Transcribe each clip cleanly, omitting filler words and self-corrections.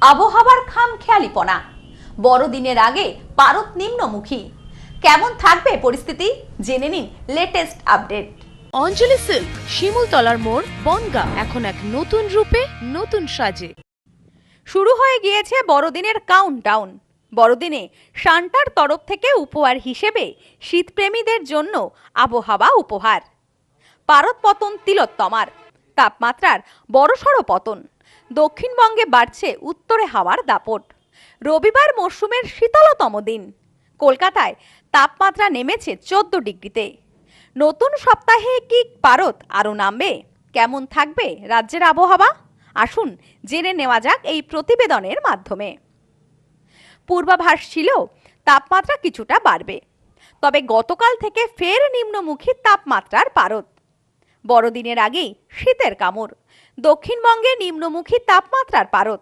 আবহাওয়ার খামখেয়ালিপনা, বড়দিনের আগে পারদ নিম্নমুখী। কেমন থাকবে পরিস্থিতি, জেনে নিন লেটেস্ট আপডেট। অঞ্জলি সিল্ক, শিমুলতলার মোড়, বনগাঁ এখন এক নতুন রূপে, নতুন সাজে। শুরু হয়ে গিয়েছে বড়দিনের কাউন্টডাউন। বড়দিনে সান্টার তরফ থেকে উপহার হিসেবে শীতপ্রেমীদের জন্য আবহাওয়া উপহার। পারদ পতন তিলোত্তমার, তাপমাত্রার বড়সড় পতন। দক্ষিণবঙ্গে বাড়ছে উত্তরে হাওয়ার দাপট। রবিবার মরশুমের শীতলতম দিন। কলকাতায় তাপমাত্রা নেমেছে 14 ডিগ্রিতে। নতুন সপ্তাহে কি পারদ আরও নামবে? কেমন থাকবে রাজ্যের আবহাওয়া? আসুন জেনে নেওয়া যাক এই প্রতিবেদনের মাধ্যমে। পূর্বাভাস ছিল তাপমাত্রা কিছুটা বাড়বে, তবে গতকাল থেকে ফের নিম্নমুখী তাপমাত্রার পারদ। বড়দিনের আগেই শীতের কামড়, দক্ষিণবঙ্গে নিম্নমুখী তাপমাত্রার পারদ।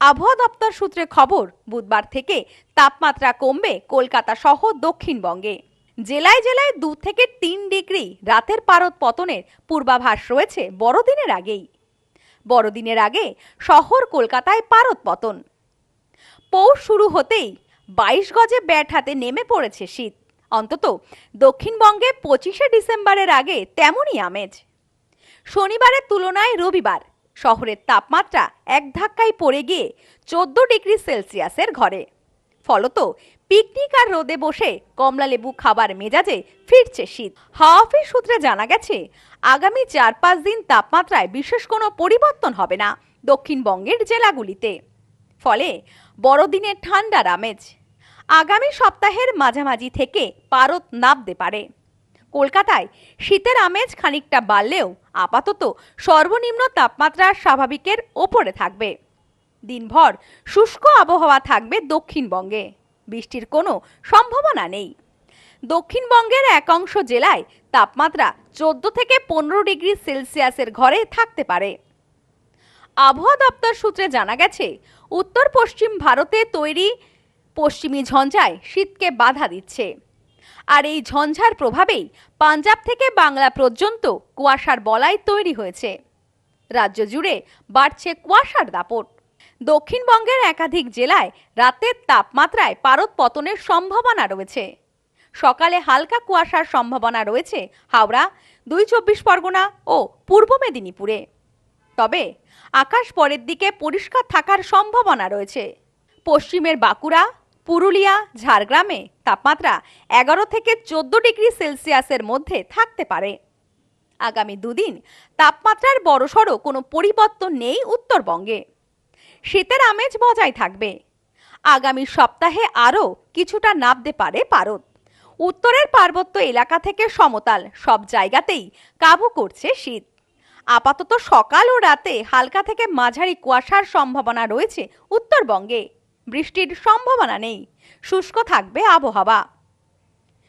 আবহাওয়া দপ্তর সূত্রে খবর, বুধবার থেকে তাপমাত্রা কমবে কলকাতা সহ দক্ষিণবঙ্গে। জেলায় জেলায় 2 থেকে 3 ডিগ্রি রাতের পারদ পতনের পূর্বাভাস রয়েছে বড়দিনের আগেই। বড়দিনের আগে শহর কলকাতায় পারদ পতন। পৌষ শুরু হতেই 22 গজে ব্যাট হাতে নেমে পড়েছে শীত। অন্তত দক্ষিণবঙ্গে 25শে ডিসেম্বরের আগে তেমনই আমেজ। শনিবারের তুলনায় রবিবার শহরের তাপমাত্রা এক ধাক্কায় পড়ে গিয়ে 14 ডিগ্রি সেলসিয়াসের ঘরে। ফলত পিকনিক আর রোদে বসে কমলালেবু খাবার মেজাজে ফিরছে শীত। হাওয়া অফিস সূত্রে জানা গেছে, আগামী 4-5 দিন তাপমাত্রায় বিশেষ কোনো পরিবর্তন হবে না দক্ষিণবঙ্গের জেলাগুলিতে। ফলে বড়দিনের ঠান্ডার আমেজ। আগামী সপ্তাহের মাঝামাঝি থেকে পারদ নামতে পারে। কলকাতায় শীতের আমেজ খানিকটা বাড়লেও আপাতত সর্বনিম্ন তাপমাত্রা স্বাভাবিকের ওপরে থাকবে। দিনভর শুষ্ক আবহাওয়া থাকবে দক্ষিণবঙ্গে। বৃষ্টির কোনো সম্ভাবনা নেই। দক্ষিণবঙ্গের একাংশ জেলায় তাপমাত্রা 14 থেকে 15 ডিগ্রি সেলসিয়াসের ঘরে থাকতে পারে। আবহাওয়া দপ্তর সূত্রে জানা গেছে, উত্তর পশ্চিম ভারতে তৈরি পশ্চিমী ঝঞ্ঝায় শীতকে বাধা দিচ্ছে। আর এই ঝঞ্ঝার প্রভাবেই পাঞ্জাব থেকে বাংলা পর্যন্ত কুয়াশার বলয় তৈরি হয়েছে। রাজ্য জুড়ে বাড়ছে কুয়াশার দাপট। দক্ষিণবঙ্গের একাধিক জেলায় রাতের তাপমাত্রায় পারদ পতনের সম্ভাবনা রয়েছে। সকালে হালকা কুয়াশার সম্ভাবনা রয়েছে হাওড়া, 2 চব্বিশ পরগনা ও পূর্ব মেদিনীপুরে। তবে আকাশ পরের দিকে পরিষ্কার থাকার সম্ভাবনা রয়েছে। পশ্চিমের বাঁকুড়া, পুরুলিয়া, ঝাড়গ্রামে তাপমাত্রা 11 থেকে 14 ডিগ্রি সেলসিয়াসের মধ্যে থাকতে পারে। আগামী 2 দিন তাপমাত্রার বড়সড় কোনো পরিবর্তন নেই উত্তরবঙ্গে। শীতের আমেজ বজায় থাকবে। আগামী সপ্তাহে আরও কিছুটা নামতে পারে পারদ। উত্তরের পার্বত্য এলাকা থেকে সমতল সব জায়গাতেই কাবু করছে শীত। আপাতত সকাল ও রাতে হালকা থেকে মাঝারি কুয়াশার সম্ভাবনা রয়েছে উত্তরবঙ্গে। বৃষ্টির সম্ভাবনা নেই। শুষ্ক থাকবে আবহাওয়া।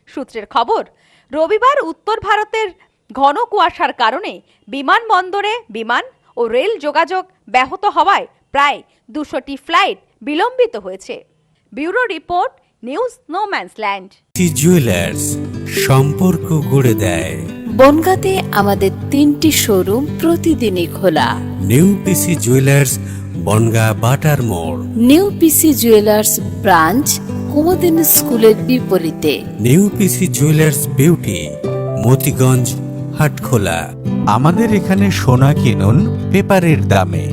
সূত্রের খবর, রবিবার উত্তর ভারতের ঘন কুয়াশার কারণে বিমানবন্দরে বিমান ও রেল যোগাযোগ ব্যাহত হওয়ায় প্রায় 200টি ফ্লাইট বিলম্বিত হয়েছে। Bureau report, news no man's land. Jewellers সম্পর্ক গড়ে দেয়। বনগাঁতে আমাদের 3টি শোরুম প্রতিদিনই খোলা। New PC jewellers, Bangaon Batar মোড়। New PC jewellers branch Kumudin স্কুলের বিপরীতে। New PC jewellers beauty, Motiganj, Hatkhola. আমাদের এখানে সোনা কিনুন পেপারের দামে।